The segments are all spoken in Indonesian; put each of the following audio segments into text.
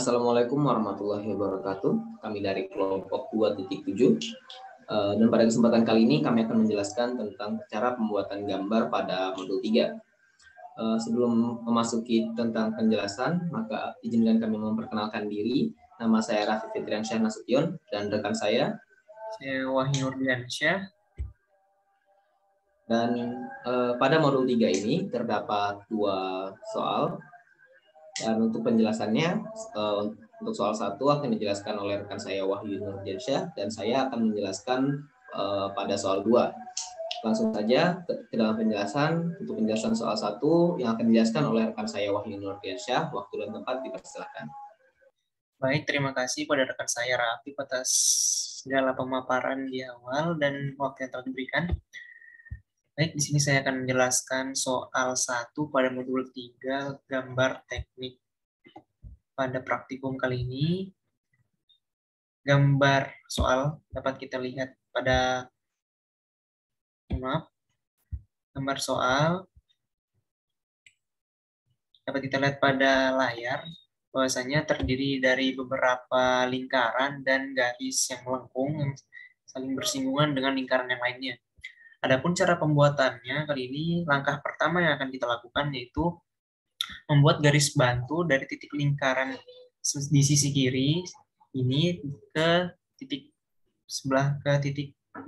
Assalamualaikum warahmatullahi wabarakatuh. Kami dari kelompok 2.7. Dan pada kesempatan kali ini kami akan menjelaskan tentang cara pembuatan gambar pada modul 3. Sebelum memasuki tentang penjelasan, maka izinkan kami memperkenalkan diri. Nama saya Raffi Fitriansyah Nasution dan rekan saya Wahyu Nurdiansyah. Dan pada modul 3 ini terdapat 2 soal. Dan untuk penjelasannya, untuk soal 1 akan dijelaskan oleh rekan saya Wahyu Nurdiansyah dan saya akan menjelaskan pada soal 2. Langsung saja ke dalam penjelasan. Untuk penjelasan soal 1 yang akan dijelaskan oleh rekan saya Wahyu Nurdiansyah. Waktu dan tempat dipersilakan. Baik, terima kasih pada rekan saya Raffi atas segala pemaparan di awal dan waktu yang telah diberikan. Baik, di sini saya akan menjelaskan soal 1 pada modul 3, gambar teknik. Pada praktikum kali ini, gambar soal dapat kita lihat pada gambar soal dapat kita lihat pada layar, bahwasanya terdiri dari beberapa lingkaran dan garis yang melengkung yang saling bersinggungan dengan lingkaran yang lainnya. Adapun cara pembuatannya kali ini, langkah pertama yang akan kita lakukan yaitu membuat garis bantu dari titik lingkaran di sisi kiri ini ke titik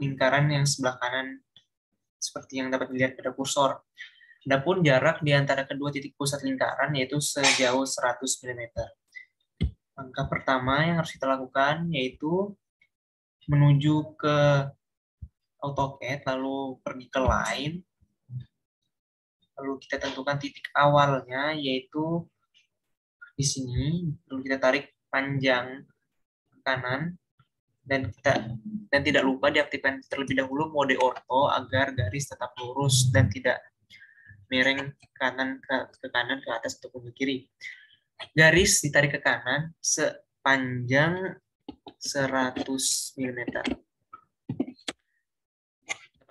lingkaran yang sebelah kanan seperti yang dapat dilihat pada kursor. Adapun jarak di antara kedua titik pusat lingkaran yaitu sejauh 100 mm. Langkah pertama yang harus kita lakukan yaitu menuju ke AutoCAD, lalu pergi ke Line, lalu kita tentukan titik awalnya yaitu di sini, lalu kita tarik panjang ke kanan dan tidak lupa diaktifkan terlebih dahulu mode ortho agar garis tetap lurus dan tidak miring ke kanan, ke atas ataupun ke kiri. Garis ditarik ke kanan sepanjang 100 mm.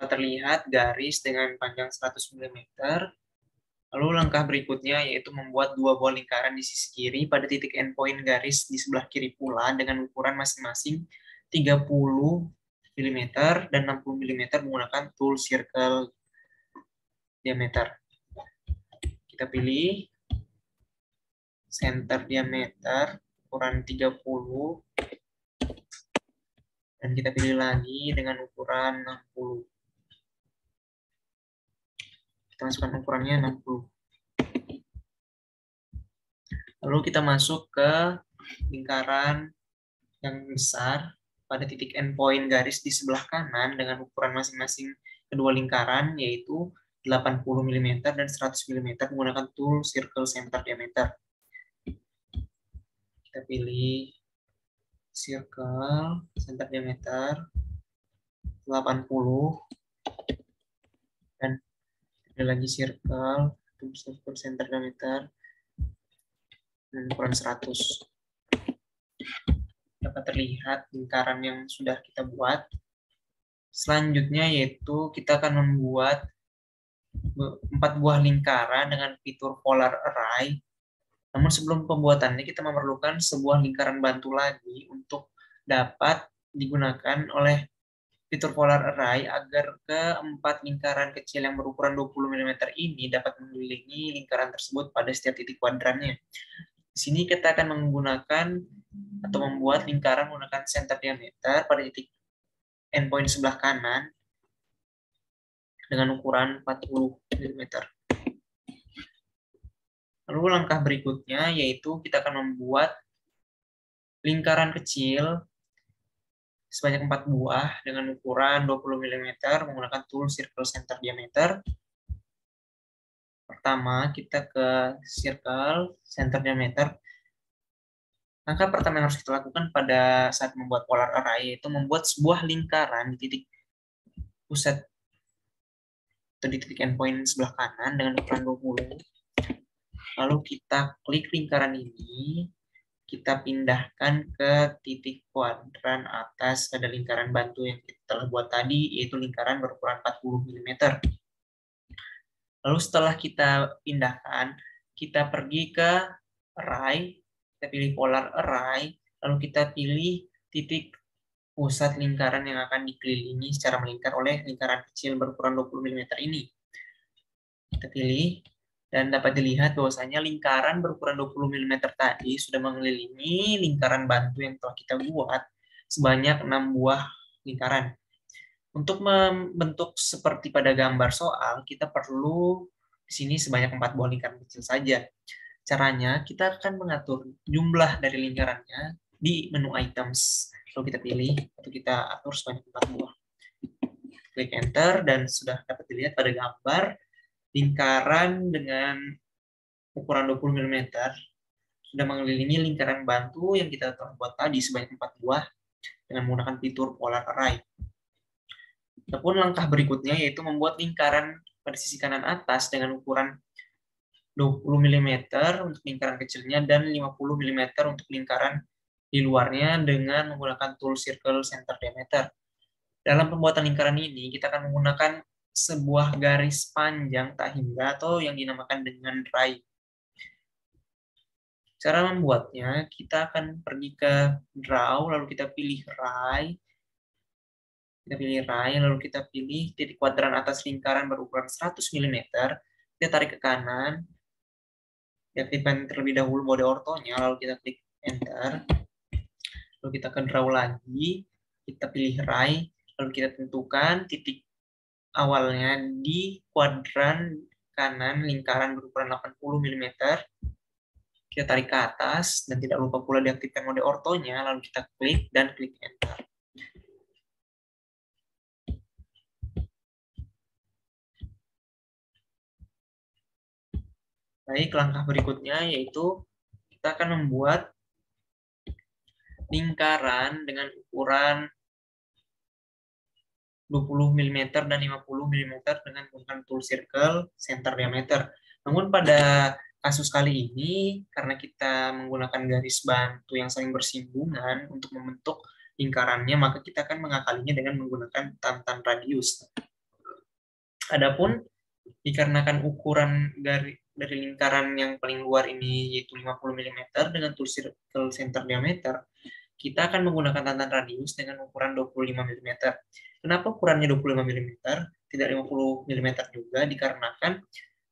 Dapat terlihat garis dengan panjang 100 mm. Lalu langkah berikutnya yaitu membuat 2 buah lingkaran di sisi kiri pada titik endpoint garis di sebelah kiri pula dengan ukuran masing-masing 30 mm dan 60 mm menggunakan tool circle diameter. Kita pilih center diameter ukuran 30 dan kita pilih lagi dengan ukuran 60. Kita masukkan ukurannya 60. Lalu kita masuk ke lingkaran yang besar pada titik endpoint garis di sebelah kanan dengan ukuran masing-masing kedua lingkaran yaitu 80 mm dan 100 mm menggunakan tool circle center diameter. Kita pilih circle center diameter 80 dan pilih lagi circle center diameter dan ukuran 100. Dapat terlihat lingkaran yang sudah kita buat. Selanjutnya yaitu kita akan membuat 4 buah lingkaran dengan fitur polar array. Namun sebelum pembuatannya kita memerlukan sebuah lingkaran bantu lagi untuk dapat digunakan oleh fitur polar array agar keempat lingkaran kecil yang berukuran 20 mm ini dapat mengelilingi lingkaran tersebut pada setiap titik kuadrannya. Di sini kita akan menggunakan atau membuat lingkaran menggunakan center diameter pada titik endpoint sebelah kanan dengan ukuran 40 mm. Lalu langkah berikutnya yaitu kita akan membuat lingkaran kecil sebanyak 4 buah dengan ukuran 20 mm menggunakan tool circle center diameter. Pertama, kita ke circle center diameter. Langkah pertama yang harus kita lakukan pada saat membuat polar array yaitu membuat sebuah lingkaran di titik pusat atau di titik endpoint sebelah kanan dengan ukuran 20. Lalu kita klik lingkaran ini, kita pindahkan ke titik kuadran atas pada lingkaran bantu yang kita telah buat tadi, yaitu lingkaran berukuran 40 mm. Lalu setelah kita pindahkan, kita pergi ke array kita pilih polar array, lalu kita pilih titik pusat lingkaran yang akan dikelilingi secara melingkar oleh lingkaran kecil berukuran 20 mm ini. Kita pilih, dan dapat dilihat bahwasanya lingkaran berukuran 20 mm tadi sudah mengelilingi lingkaran bantu yang telah kita buat sebanyak 6 buah lingkaran. Untuk membentuk seperti pada gambar soal, kita perlu di sini sebanyak 4 buah lingkaran kecil saja. Caranya, kita akan mengatur jumlah dari lingkarannya di menu items. Lalu kita pilih, atau kita atur sebanyak 4 buah. Klik enter, dan sudah dapat dilihat pada gambar, lingkaran dengan ukuran 20 mm sudah mengelilingi lingkaran bantu yang kita telah buat tadi sebanyak 4 buah dengan menggunakan fitur polar array. Adapun langkah berikutnya yaitu membuat lingkaran pada sisi kanan atas dengan ukuran 20 mm untuk lingkaran kecilnya dan 50 mm untuk lingkaran di luarnya dengan menggunakan tool circle center diameter. Dalam pembuatan lingkaran ini, kita akan menggunakan sebuah garis panjang tak hingga atau yang dinamakan dengan ray. Cara membuatnya, kita akan pergi ke draw, lalu kita pilih ray. Kita pilih ray, lalu kita pilih titik kuadran atas lingkaran berukuran 100 mm. Kita tarik ke kanan, diaktifkan terlebih dahulu mode ortonya, lalu kita klik enter. Lalu kita ke draw lagi, kita pilih ray, lalu kita tentukan titik awalnya di kuadran kanan lingkaran berukuran 80 mm. Kita tarik ke atas, dan tidak lupa pula diaktifkan mode ortonya, lalu kita klik dan klik enter. Baik, langkah berikutnya yaitu kita akan membuat lingkaran dengan ukuran 20 mm dan 50 mm dengan menggunakan tool circle center diameter. Namun pada kasus kali ini, karena kita menggunakan garis bantu yang saling bersinggungan untuk membentuk lingkarannya, maka kita akan mengakalinya dengan menggunakan tantan radius. Adapun dikarenakan ukuran dari lingkaran yang paling luar ini yaitu 50 mm dengan tool circle center diameter, kita akan menggunakan tantan radius dengan ukuran 25 mm. Kenapa ukurannya 25 mm, tidak 50 mm juga? Dikarenakan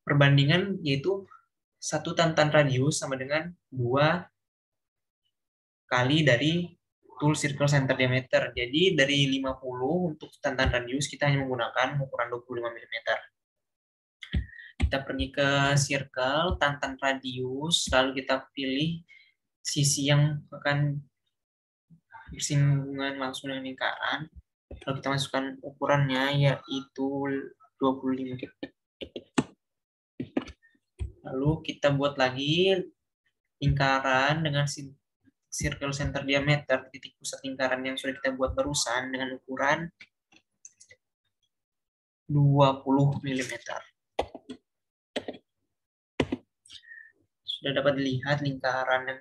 perbandingan yaitu satu tantan radius sama dengan 2 kali dari tool circle center diameter. Jadi dari 50 untuk tantan radius kita hanya menggunakan ukuran 25 mm. Kita pergi ke circle, tantan radius, lalu kita pilih sisi yang akan bersinggungan langsung dengan lingkaran. Lalu kita masukkan ukurannya yaitu 25. Lalu kita buat lagi lingkaran dengan circle center diameter, titik pusat lingkaran yang sudah kita buat barusan dengan ukuran 20 mm. Sudah dapat dilihat lingkaran yang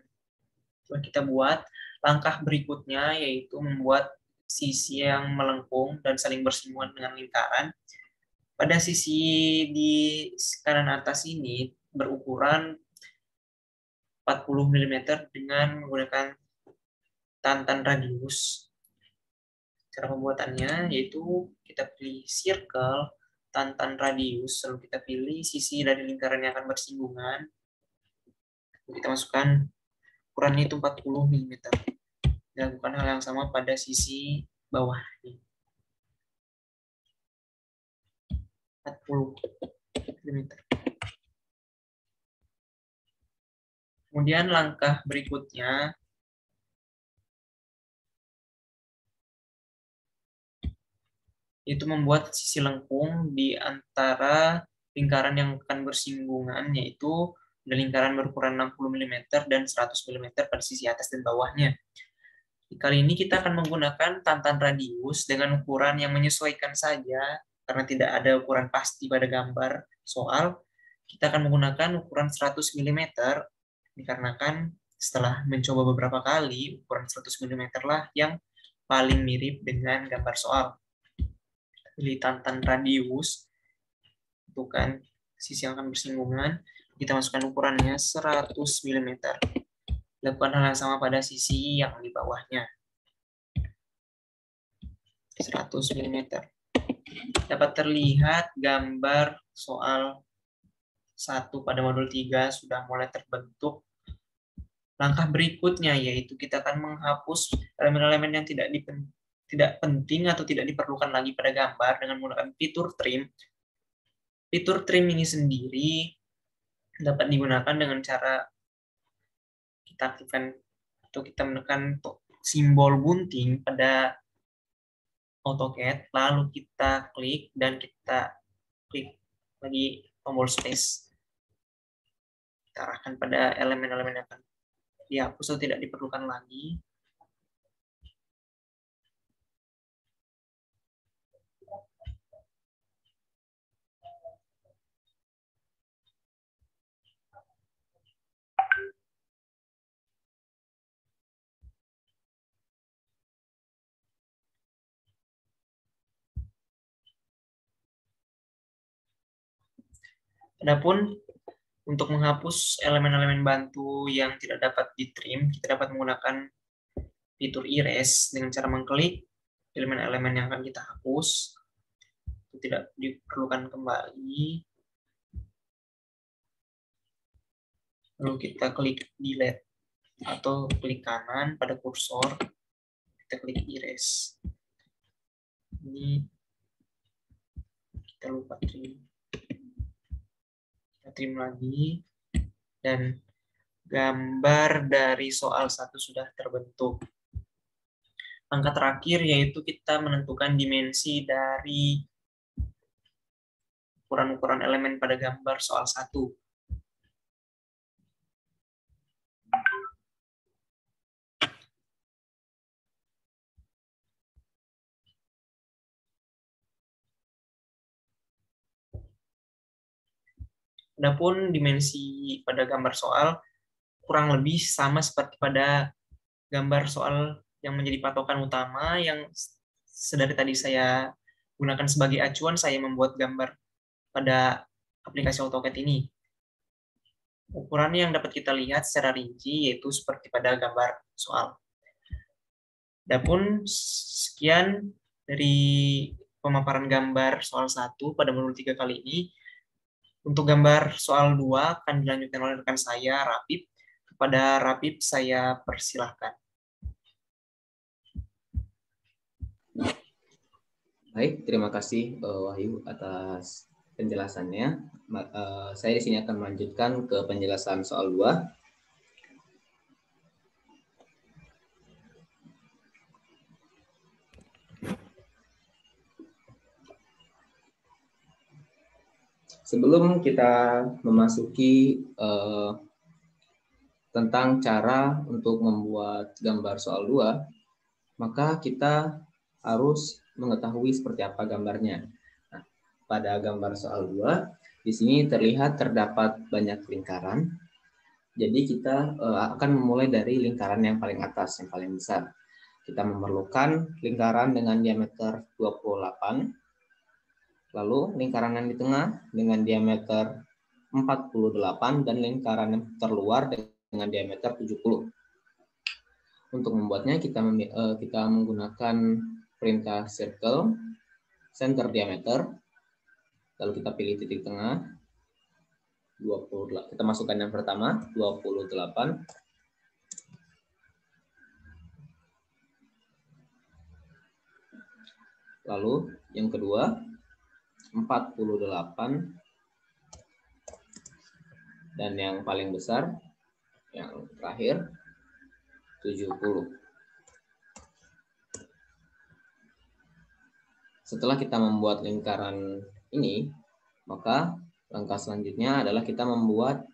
telah kita buat. Langkah berikutnya yaitu membuat sisi yang melengkung dan saling bersinggungan dengan lingkaran. Pada sisi di kanan atas ini berukuran 40 mm dengan menggunakan tantan radius. Cara pembuatannya yaitu kita pilih circle, tantan radius, lalu kita pilih sisi dari lingkaran yang akan bersinggungan. Kita masukkan ukurannya itu 40 mm. Dilakukan hal yang sama pada sisi bawah. 40 mm. Kemudian langkah berikutnya itu membuat sisi lengkung di antara lingkaran yang akan bersinggungan, yaitu lingkaran berukuran 60 mm dan 100 mm pada sisi atas dan bawahnya. Kali ini kita akan menggunakan tantan radius dengan ukuran yang menyesuaikan saja, karena tidak ada ukuran pasti pada gambar soal. Kita akan menggunakan ukuran 100 mm, dikarenakan setelah mencoba beberapa kali, ukuran 100 mm lah yang paling mirip dengan gambar soal. Pilih tantan radius, tentukan sisi yang akan bersinggungan, kita masukkan ukurannya 100 mm. Lakukan hal yang sama pada sisi yang di bawahnya. 100 mm. Dapat terlihat gambar soal 1 pada modul 3 sudah mulai terbentuk. Langkah berikutnya yaitu kita akan menghapus elemen-elemen yang tidak penting atau tidak diperlukan lagi pada gambar dengan menggunakan fitur trim. Fitur trim ini sendiri dapat digunakan dengan cara kita aktifkan atau kita menekan simbol gunting pada AutoCAD, lalu kita klik dan kita klik lagi tombol space. Kita arahkan pada elemen-elemen yang akan dihapus atau tidak diperlukan lagi. Adapun untuk menghapus elemen-elemen bantu yang tidak dapat di-trim, kita dapat menggunakan fitur erase dengan cara mengklik elemen-elemen yang akan kita hapus. Itu tidak diperlukan kembali. Lalu kita klik delete atau klik kanan pada kursor, kita klik erase. Ini kita lupa trim. Kita trim lagi dan gambar dari soal 1 sudah terbentuk. Langkah terakhir yaitu kita menentukan dimensi dari ukuran-ukuran elemen pada gambar soal 1. Adapun dimensi pada gambar soal kurang lebih sama seperti pada gambar soal yang menjadi patokan utama yang sedari tadi saya gunakan sebagai acuan saya membuat gambar pada aplikasi AutoCAD ini. Ukuran yang dapat kita lihat secara rinci yaitu seperti pada gambar soal. Adapun sekian dari pemaparan gambar soal 1 pada modul 3 kali ini. Untuk gambar soal 2 akan dilanjutkan oleh rekan saya, Rapip. Kepada Rapip, saya persilahkan. Baik, terima kasih Wahyu atas penjelasannya. Saya di sini akan melanjutkan ke penjelasan soal 2. Sebelum kita memasuki tentang cara untuk membuat gambar soal 2, maka kita harus mengetahui seperti apa gambarnya. Nah, pada gambar soal 2, di sini terdapat banyak lingkaran. Jadi kita akan memulai dari lingkaran yang paling atas, yang paling besar. Kita memerlukan lingkaran dengan diameter 28, lalu lingkaran yang di tengah dengan diameter 48, dan lingkaran yang terluar dengan diameter 70. Untuk membuatnya kita menggunakan perintah circle, center diameter, lalu kita pilih titik tengah, 28. Kita masukkan yang pertama, 28. Lalu yang kedua, 48. Dan yang paling besar, yang terakhir, 70. Setelah kita membuat lingkaran ini, maka langkah selanjutnya adalah kita membuat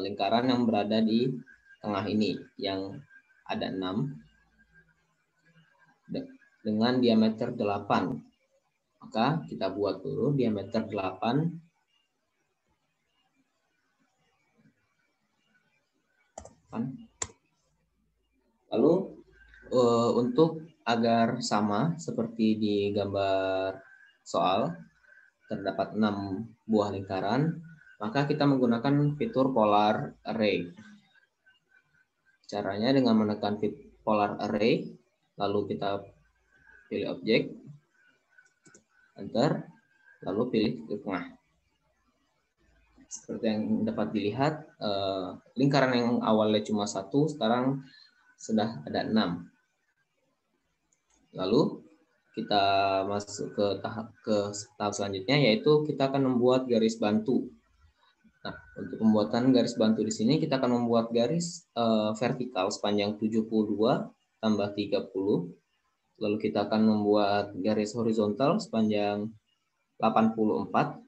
lingkaran yang berada di tengah ini, yang ada 6, dengan diameter 8. Maka kita buat dulu diameter 8. Lalu untuk agar sama seperti di gambar soal, terdapat 6 buah lingkaran, maka kita menggunakan fitur polar array. Caranya dengan menekan fit polar array, lalu kita pilih objek, enter, lalu pilih ke tengah. Seperti yang dapat dilihat, lingkaran yang awalnya cuma 1, sekarang sudah ada 6. Lalu kita masuk ke tahap selanjutnya, yaitu kita akan membuat garis bantu. Nah, untuk pembuatan garis bantu di sini kita akan membuat garis vertikal sepanjang 72 tambah 30. Lalu kita akan membuat garis horizontal sepanjang 84.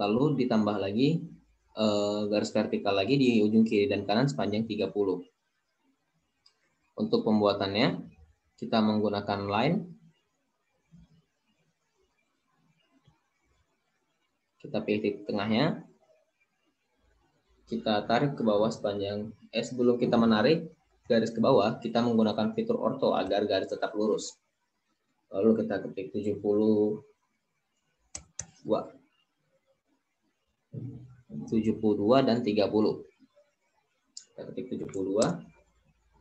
Lalu ditambah lagi garis vertikal lagi di ujung kiri dan kanan sepanjang 30. Untuk pembuatannya kita menggunakan line. Kita pilih titik tengahnya. Kita tarik ke bawah sepanjang, sebelum kita menarik garis ke bawah, kita menggunakan fitur ortho agar garis tetap lurus. Lalu kita ketik 72 dan 30. Kita ketik 72,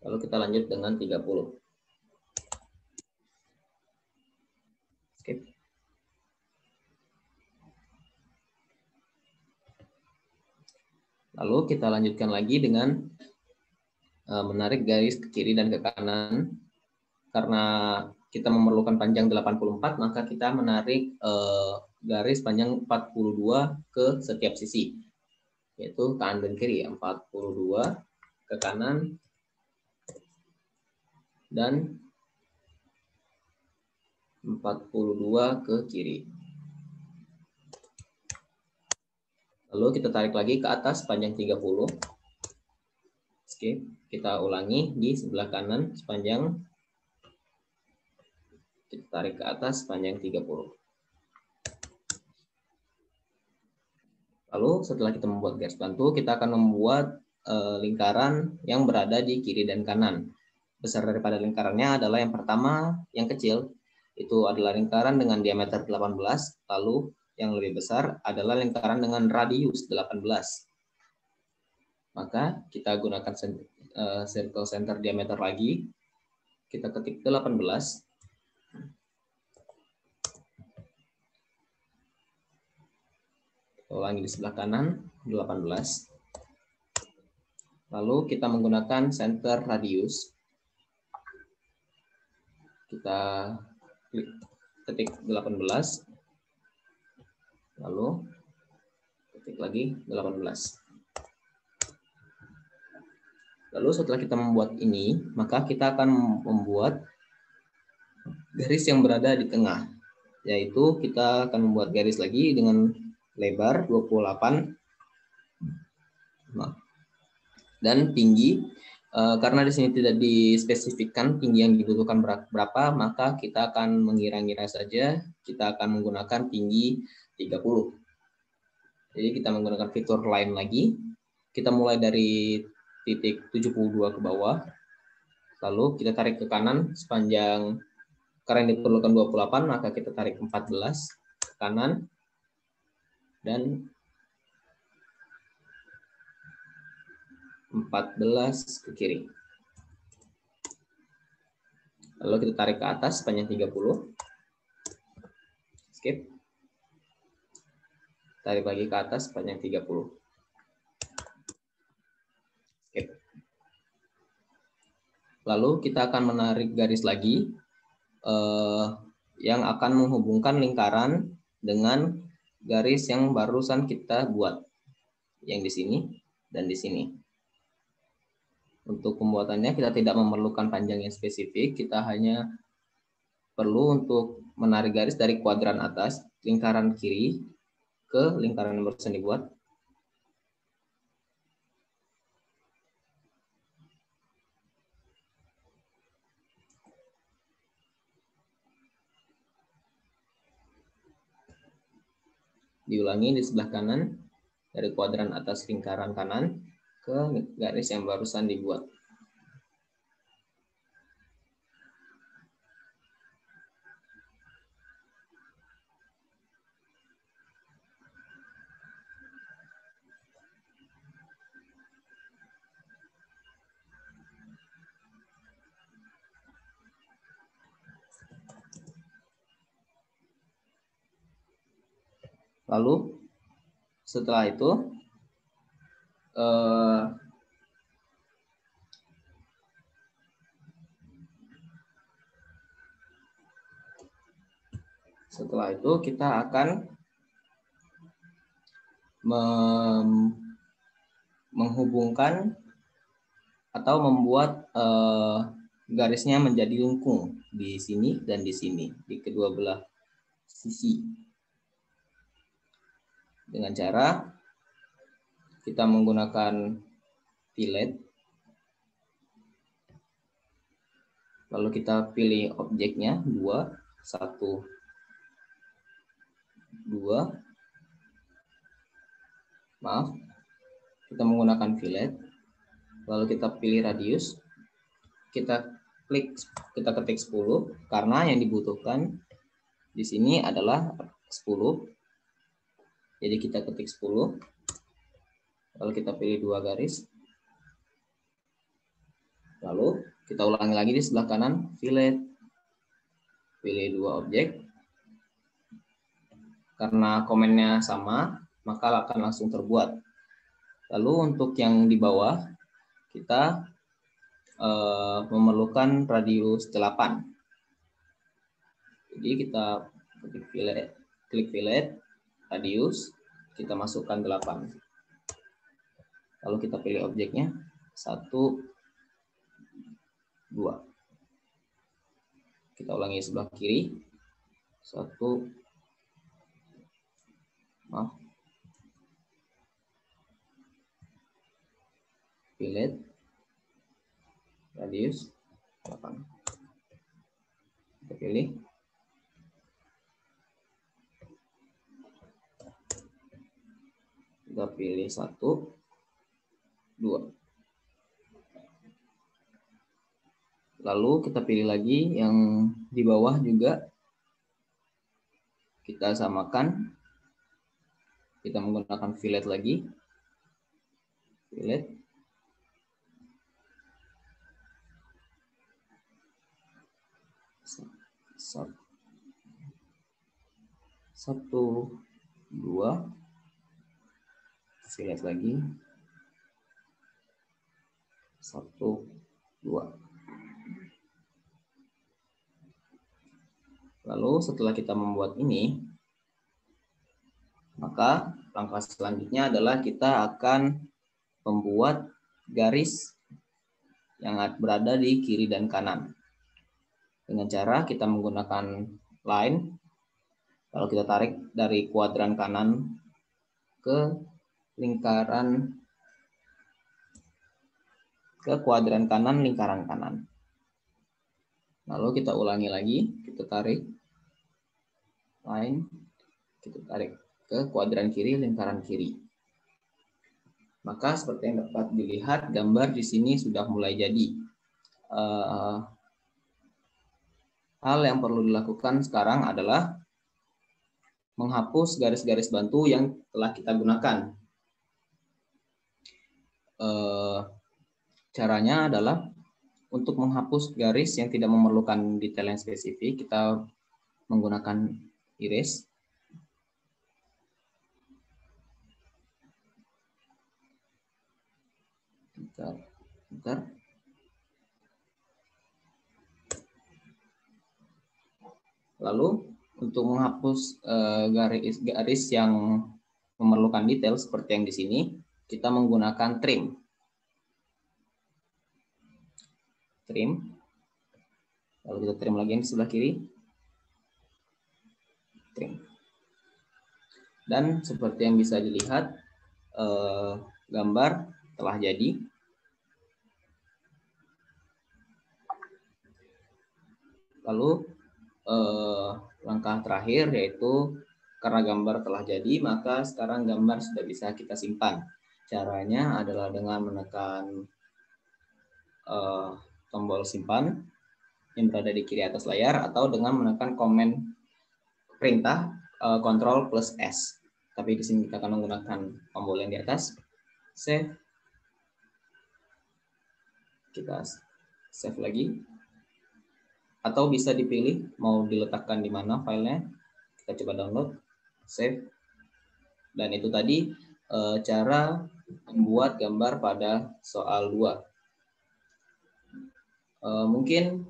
lalu kita lanjut dengan 30. Skip. Lalu kita lanjutkan lagi dengan menarik garis ke kiri dan ke kanan. Karena kita memerlukan panjang 84, maka kita menarik garis panjang 42 ke setiap sisi, yaitu kanan dan kiri, 42 ke kanan dan 42 ke kiri. Lalu kita tarik lagi ke atas panjang 30. Skip. Kita ulangi di sebelah kanan sepanjang, kita tarik ke atas panjang 30. Lalu setelah kita membuat garis bantu, kita akan membuat lingkaran yang berada di kiri dan kanan. Besar daripada lingkarannya adalah yang pertama, yang kecil, itu adalah lingkaran dengan diameter 18, lalu yang lebih besar adalah lingkaran dengan radius 18. Maka kita gunakan circle center diameter lagi. Kita ketik 18. Ulangi di sebelah kanan, 18. Lalu kita menggunakan center radius. Kita ketik 18. Lalu ketik lagi 18. Lalu setelah kita membuat ini, maka kita akan membuat garis yang berada di tengah. Yaitu kita akan membuat garis lagi dengan lebar 28 dan tinggi, karena di sini tidak dispesifikkan tinggi yang dibutuhkan berapa, maka kita akan mengira-ngira saja, kita akan menggunakan tinggi 30. Jadi kita menggunakan fitur line lagi. Kita mulai dari titik 72 ke bawah, lalu kita tarik ke kanan sepanjang, karena yang diperlukan 28, maka kita tarik 14 ke kanan dan 14 ke kiri. Lalu kita tarik ke atas sepanjang 30. Skip. Tarik lagi ke atas sepanjang 30. Skip. Lalu kita akan menarik garis lagi yang akan menghubungkan lingkaran dengan garis yang barusan kita buat, yang di sini dan di sini. Untuk pembuatannya kita tidak memerlukan panjang yang spesifik, kita hanya perlu untuk menarik garis dari kuadran atas, lingkaran kiri, ke lingkaran yang barusan dibuat. Diulangi di sebelah kanan, dari kuadran atas lingkaran kanan ke garis yang barusan dibuat. Lalu setelah itu kita akan menghubungkan atau membuat garisnya menjadi lengkung di sini dan di sini, di kedua belah sisi. Dengan cara kita menggunakan fillet. Lalu kita pilih objeknya 2, 1, 2. Maaf. Kita menggunakan fillet. Lalu kita pilih radius. Kita ketik 10 karena yang dibutuhkan di sini adalah 10. Jadi kita ketik 10. Lalu kita pilih 2 garis. Lalu kita ulangi lagi di sebelah kanan, fillet. Pilih 2 objek. Karena komennya sama, maka akan langsung terbuat. Lalu untuk yang di bawah, kita memerlukan radius 8. Jadi kita klik fillet, radius, kita masukkan 8. Lalu kita pilih objeknya 1, 2. Kita ulangi sebelah kiri. 1. Maaf. Fillet. Radius 8. Kita pilih. Kita pilih 1, 2. Lalu kita pilih lagi yang di bawah juga. Kita samakan. Kita menggunakan fillet lagi. Fillet. Satu, 2. Fillet lagi. 1, 2. Lalu setelah kita membuat ini, maka langkah selanjutnya adalah kita akan membuat garis yang berada di kiri dan kanan. Dengan cara kita menggunakan line, lalu kita tarik dari kuadran kanan ke kuadran kanan lingkaran kanan. Lalu kita ulangi lagi, kita tarik line, kita tarik ke kuadran kiri lingkaran kiri. Maka seperti yang dapat dilihat, gambar di sini sudah mulai jadi. Hal yang perlu dilakukan sekarang adalah menghapus garis-garis bantu yang telah kita gunakan. Caranya adalah untuk menghapus garis yang tidak memerlukan detail yang spesifik, kita menggunakan erase. Bentar. Lalu untuk menghapus garis yang memerlukan detail seperti yang di sini, kita menggunakan trim. Lalu kita trim lagi yang di sebelah kiri. Trim. Dan seperti yang bisa dilihat, gambar telah jadi. Lalu langkah terakhir yaitu karena gambar telah jadi, maka sekarang gambar sudah bisa kita simpan. Caranya adalah dengan menekan tombol simpan yang berada di kiri atas layar, atau dengan menekan perintah Ctrl plus S. Tapi di sini kita akan menggunakan tombol yang di atas. Save. Kita save lagi. Atau bisa dipilih mau diletakkan di mana filenya. Kita coba download. Save. Dan itu tadi cara membuat gambar pada soal 2. Mungkin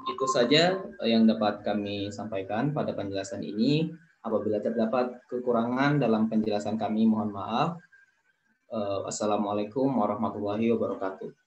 itu saja yang dapat kami sampaikan pada penjelasan ini. Apabila terdapat kekurangan dalam penjelasan kami, mohon maaf. Assalamualaikum warahmatullahi wabarakatuh.